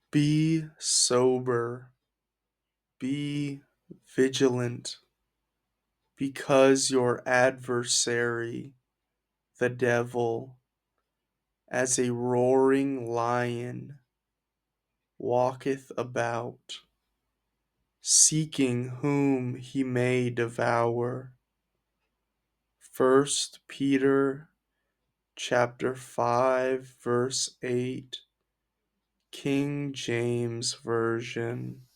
Be sober, be vigilant, because your adversary, the devil, as a roaring lion, walketh about, seeking whom he may devour. First Peter chapter 5 verse 8, King James Version.